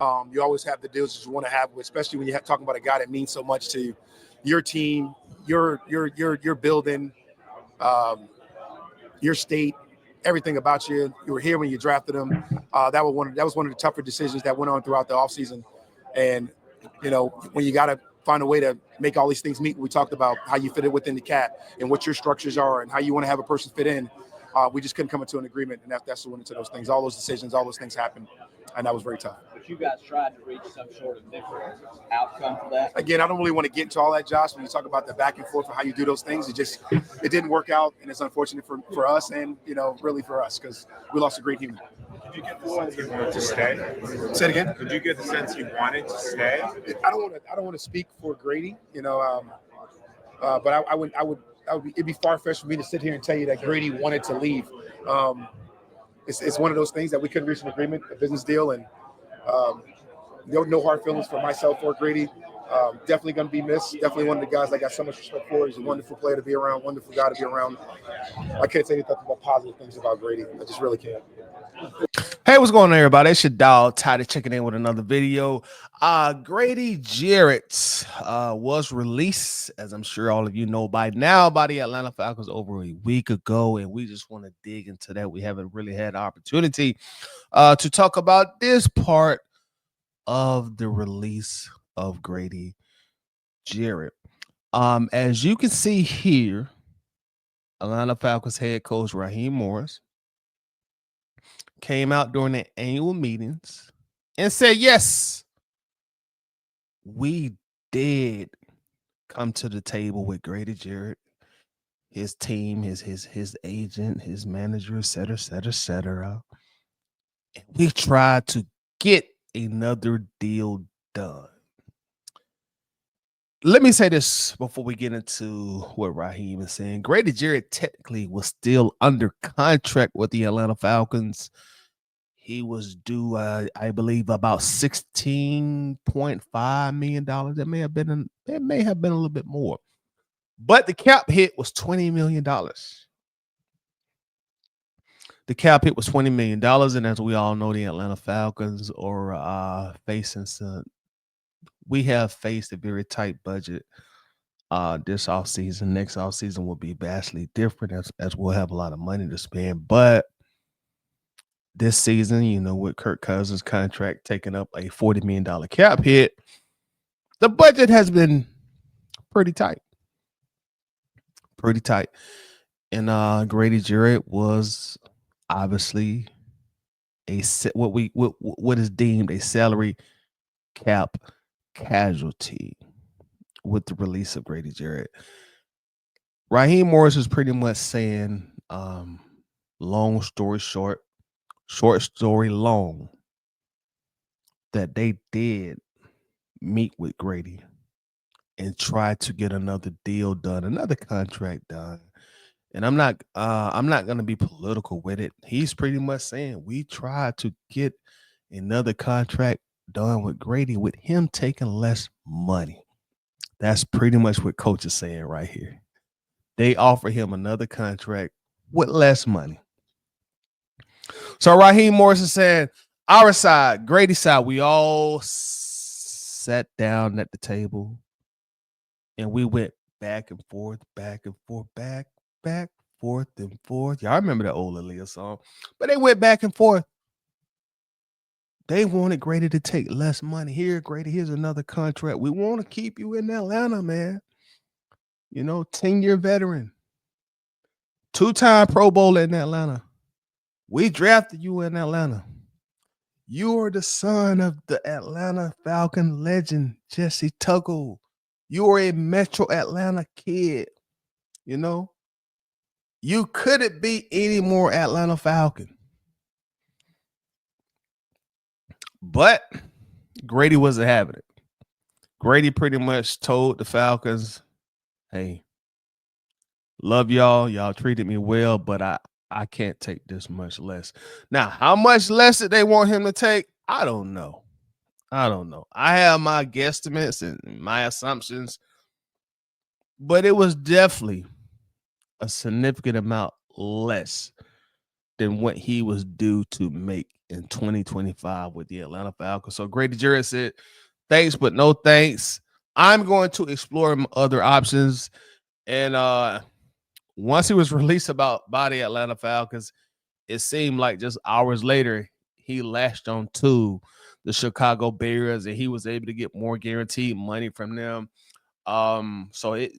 You always have the deals that you want to have, especially when you're talking about a guy that means so much to your team, your building, um, your state, everything about you. You were here when you drafted him. That was one of the tougher decisions that went on throughout the offseason. And when you got to find a way to make all these things meet, we talked about how you fit it within the cap and what your structures are and how you want to have a person fit in. We just couldn't come into an agreement, and that's what went into those things. All those decisions, all those things happened, and that was very tough. But you guys tried to reach some sort of different outcome for that. Again, I don't really want to get into all that, Josh. When you talk about the back and forth of how you do those things, it didn't work out, and it's unfortunate for us and really for us because we lost a great human. Did you get the sense you wanted to stay? Say it again. Did you get the sense you wanted to stay? I don't want to speak for Grady, but it'd be far-fetched for me to sit here and tell you that Grady wanted to leave. It's one of those things that we couldn't reach an agreement, a business deal, and no hard feelings for myself or Grady. Definitely going to be missed. Definitely one of the guys I got so much respect for. He's a wonderful player to be around, wonderful guy to be around. I can't say anything but positive things about Grady. I just really can't. Hey, what's going on, everybody? It's your dog, Ty, checking in with another video. Grady Jarrett was released, as I'm sure all of you know by now, by the Atlanta Falcons over a week ago, and we just want to dig into that. We haven't really had the opportunity to talk about this part of the release of Grady Jarrett. As you can see here, Atlanta Falcons head coach Raheem Morris came out during the annual meetings and said, yes, we did come to the table with Grady Jarrett, his team, his agent, his manager, et cetera, et cetera, et cetera. And we tried to get another deal done. Let me say this before we get into what Raheem is saying. Grady Jarrett technically was still under contract with the Atlanta Falcons. He was due, I believe, about $16.5 million. It may have been a little bit more, but the cap hit was $20 million. The cap hit was $20 million, and as we all know, the Atlanta Falcons are facing some. We have faced a very tight budget this offseason. Next offseason will be vastly different as we'll have a lot of money to spend. But this season, with Kirk Cousins' contract taking up a $40 million cap hit, the budget has been pretty tight. Pretty tight. And Grady Jarrett was obviously what is deemed a salary cap casualty with the release of Grady Jarrett. Raheem Morris is pretty much saying, long story short story long, that they did meet with Grady and try to get another deal done, another contract done. And I'm not going to be political with it. He's pretty much saying we tried to get another contract done with Grady with him taking less money. That's pretty much what coach is saying right here. They offer him another contract with less money. So Raheem Morris is saying, our side, Grady's side, we all sat down at the table and we went back and forth, back and forth, back, forth and forth. Y'all remember that old Aaliyah song? But they went back and forth. They wanted Grady to take less money. Here, Grady, here's another contract. We want to keep you in Atlanta, man. 10-year veteran. 2-time Pro Bowler in Atlanta. We drafted you in Atlanta. You are the son of the Atlanta Falcon legend, Jesse Tuggle. You are a Metro Atlanta kid. You couldn't be any more Atlanta Falcon. But Grady wasn't having it. Grady pretty much told the Falcons, hey, love y'all. Y'all treated me well, but I can't take this much less. Now, how much less did they want him to take? I don't know. I have my guesstimates and my assumptions, but it was definitely a significant amount less than what he was due to make in 2025 with the Atlanta Falcons. So Grady Jarrett said, thanks, but no thanks. I'm going to explore other options. And once he was released by the Atlanta Falcons, it seemed like just hours later, he latched on to the Chicago Bears and he was able to get more guaranteed money from them. So it,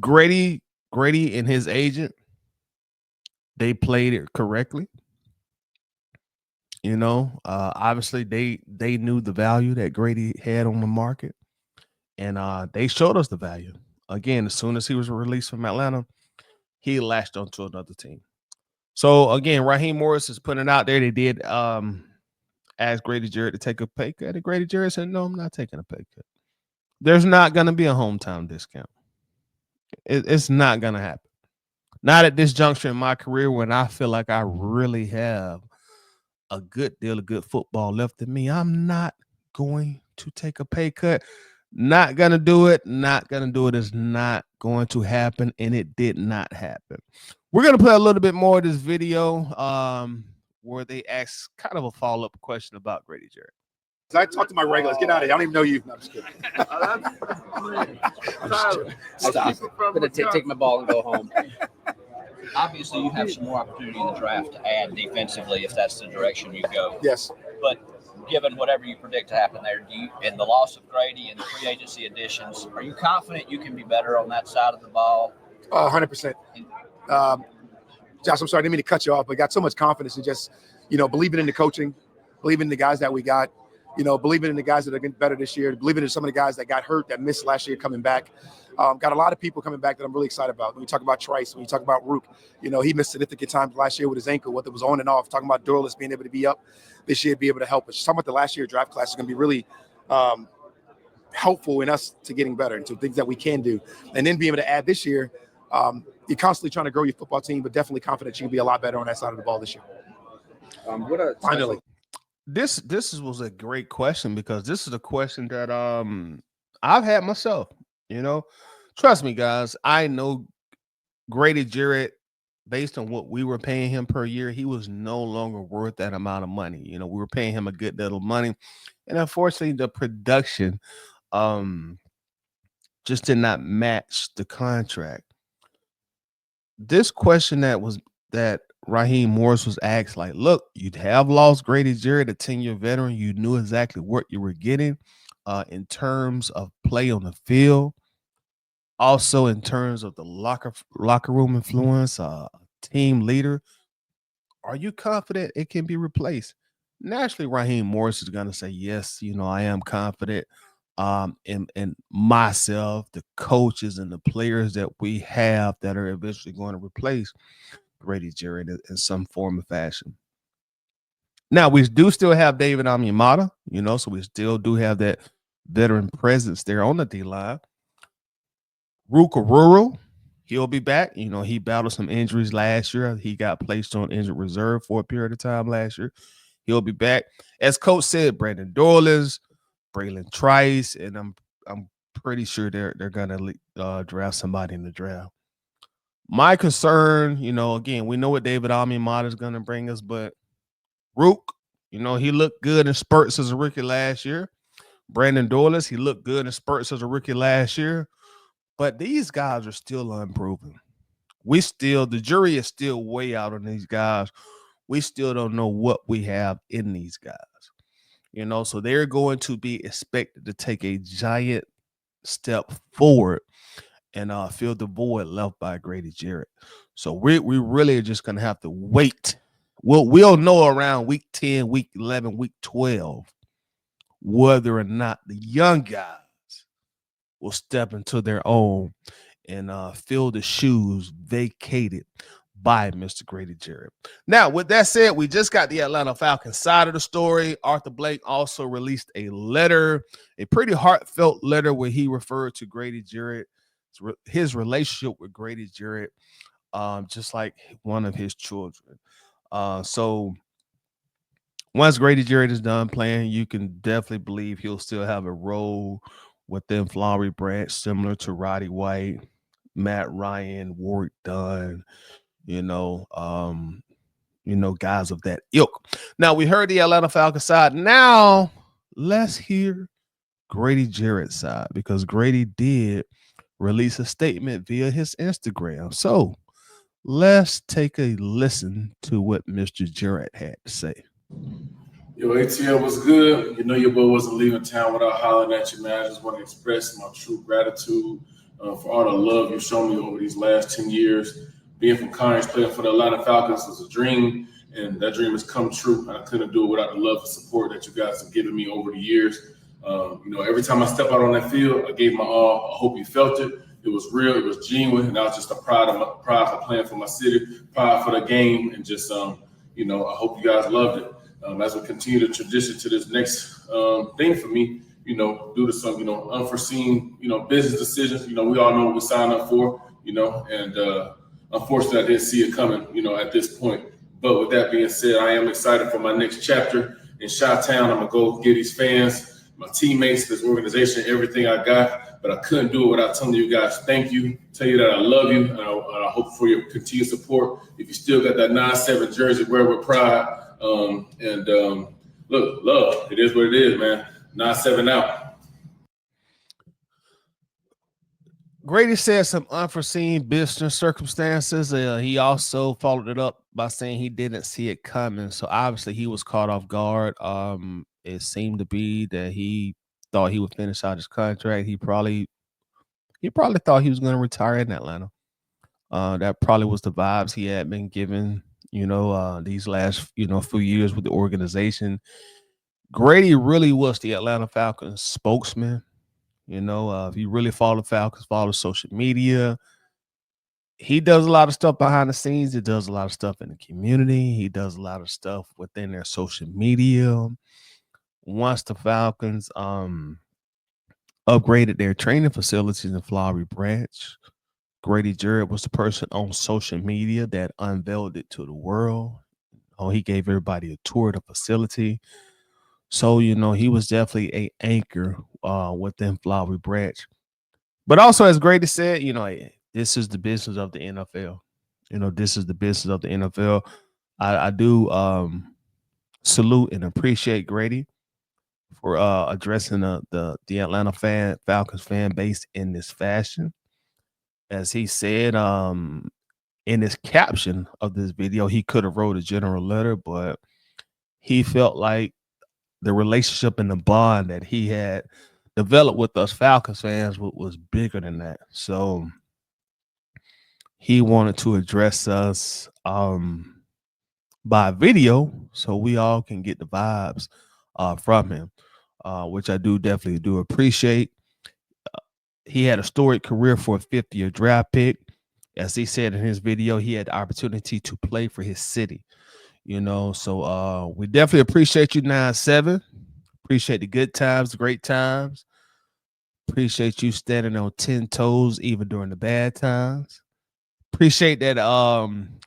Grady and his agent, they played it correctly. Obviously they knew the value that Grady had on the market, and they showed us the value. Again, as soon as he was released from Atlanta, he latched onto another team. So again, Raheem Morris is putting it out there. They did ask Grady Jarrett to take a pay cut, and Grady Jarrett said, "No, I'm not taking a pay cut. There's not going to be a hometown discount. It's not going to happen. Not at this juncture in my career when I feel like I really have a good deal of good football left in me. I'm not going to take a pay cut. Not going to do it. Not going to do it. It's not going to happen, and it did not happen." We're going to play a little bit more of this video where they ask kind of a follow-up question about Grady Jarrett. I talk to my regulars. Get out of here. I don't even know you. No, I'm just kidding. Stop. I'm going to take my ball and go home. Obviously, you have some more opportunity in the draft to add defensively if that's the direction you go. Yes. But given whatever you predict to happen there, and the loss of Grady and the free agency additions, are you confident you can be better on that side of the ball? 100%. Josh, I'm sorry, I didn't mean to cut you off, but got so much confidence in just, believing in the coaching, believing in the guys that we got, believing in the guys that are getting better this year, believing in some of the guys that got hurt, that missed last year coming back. Got a lot of people coming back that I'm really excited about. When you talk about Trice, when you talk about Rook, he missed significant times last year with his ankle, whether it was on and off. Talking about Durlis being able to be up this year, be able to help us. Talking about the last year draft class is going to be really helpful in us to getting better and to things that we can do. And then being able to add this year, you're constantly trying to grow your football team, but definitely confident you can be a lot better on that side of the ball this year. Finally. This was a great question because this is a question that I've had myself. Trust me, guys. I know Grady Jarrett, based on what we were paying him per year, he was no longer worth that amount of money. We were paying him a good deal of money, and unfortunately, the production just did not match the contract. This question that Raheem Morris was asked, like, look, you'd have lost Grady Jarrett, a 10-year veteran. You knew exactly what you were getting in terms of play on the field. Also in terms of the locker room influence, team leader. Are you confident it can be replaced? Naturally, Raheem Morris is going to say, yes, I am confident in myself, the coaches and the players that we have that are eventually going to replace Grady Jarrett in some form or fashion. Now, we do still have David Onyemata, so we still do have that veteran presence there on the D-line. Rook Oruro, he'll be back. He battled some injuries last year. He got placed on injured reserve for a period of time last year. He'll be back. As Coach said, Brandon Dorlins, Braylon Trice, and I'm pretty sure they're gonna draft somebody in the draft. My concern, again, we know what David Onyemata is gonna bring us, but Rook, he looked good in spurts as a rookie last year. Brandon Dorlins, he looked good in spurts as a rookie last year. But these guys are still unproven. The jury is still way out on these guys. We still don't know what we have in these guys. So they're going to be expected to take a giant step forward and fill the void left by Grady Jarrett. So we really are just going to have to wait. We'll know around week 10, week 11, week 12, whether or not the young guys will step into their own and fill the shoes vacated by Mr. Grady Jarrett. Now, with that said, we just got the Atlanta Falcons side of the story. Arthur Blank also released a letter, a pretty heartfelt letter where he referred to Grady Jarrett, his relationship with Grady Jarrett, just like one of his children. So once Grady Jarrett is done playing, you can definitely believe he'll still have a role within Flowery Branch, similar to Roddy White, Matt Ryan, Warwick Dunn, guys of that ilk. Now we heard the Atlanta Falcons side. Now let's hear Grady Jarrett's side, because Grady did release a statement via his Instagram. So let's take a listen to what Mr. Jarrett had to say. Yo, ATL was good. You know your boy wasn't leaving town without hollering at you, man. I just want to express my true gratitude for all the love you've shown me over these last 10 years. Being from Carnage, playing for the Atlanta Falcons was a dream, and that dream has come true. I couldn't do it without the love and support that you guys have given me over the years. Every time I step out on that field, I gave my all. I hope you felt it. It was real. It was genuine, and I was just pride for playing for my city, pride for the game, and just I hope you guys loved it. As we continue to transition to this next thing for me, due to some unforeseen business decisions, we all know what we signed up for, and unfortunately I didn't see it coming, at this point. But with that being said, I am excited for my next chapter in Chi-Town. I'm gonna go give these fans, my teammates, this organization, everything I got. But I couldn't do it without telling you guys thank you, tell you that I love you, and I hope for your continued support. If you still got that 9-7 jersey, wear with pride. Look, love. It is what it is, man. 9-7 out. Grady said some unforeseen business circumstances. He also followed it up by saying he didn't see it coming. So obviously he was caught off guard. It seemed to be that he thought he would finish out his contract. He probably thought he was going to retire in Atlanta. That probably was the vibes he had been given, these last, few years with the organization. Grady really was the Atlanta Falcons spokesman. If you really follow the Falcons, follow social media, he does a lot of stuff behind the scenes. He does a lot of stuff in the community. He does a lot of stuff within their social media. Once the Falcons upgraded their training facilities in Flowery Branch, Grady Jarrett was the person on social media that unveiled it to the world. He gave everybody a tour of the facility. So, he was definitely an anchor within Flowery Branch. But also, as Grady said, this is the business of the NFL. This is the business of the NFL. I do salute and appreciate Grady for addressing the Atlanta Falcons fan base in this fashion. As he said, in his caption of this video, he could have wrote a general letter, but he felt like the relationship and the bond that he had developed with us Falcons fans was bigger than that. So he wanted to address us by video so we all can get the vibes from him, which I definitely do appreciate. He had a storied career for a 50-year draft pick. As he said in his video, he had the opportunity to play for his city. So we definitely appreciate you, 9-7. Appreciate the good times, the great times. Appreciate you standing on 10 toes even during the bad times. Appreciate that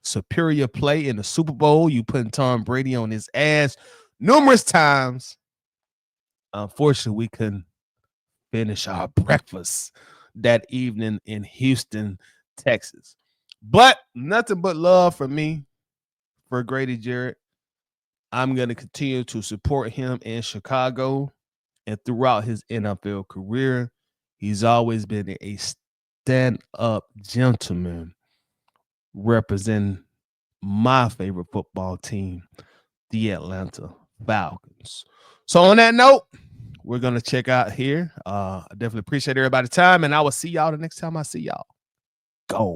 superior play in the Super Bowl. You putting Tom Brady on his ass numerous times. Unfortunately, we couldn't finish our breakfast that evening in Houston, Texas. But nothing but love for me, for Grady Jarrett. I'm going to continue to support him in Chicago and throughout his NFL career. He's always been a stand-up gentleman representing my favorite football team, the Atlanta Falcons. So on that note, we're going to check out here. I definitely appreciate everybody's time, and I will see y'all the next time I see y'all. Go.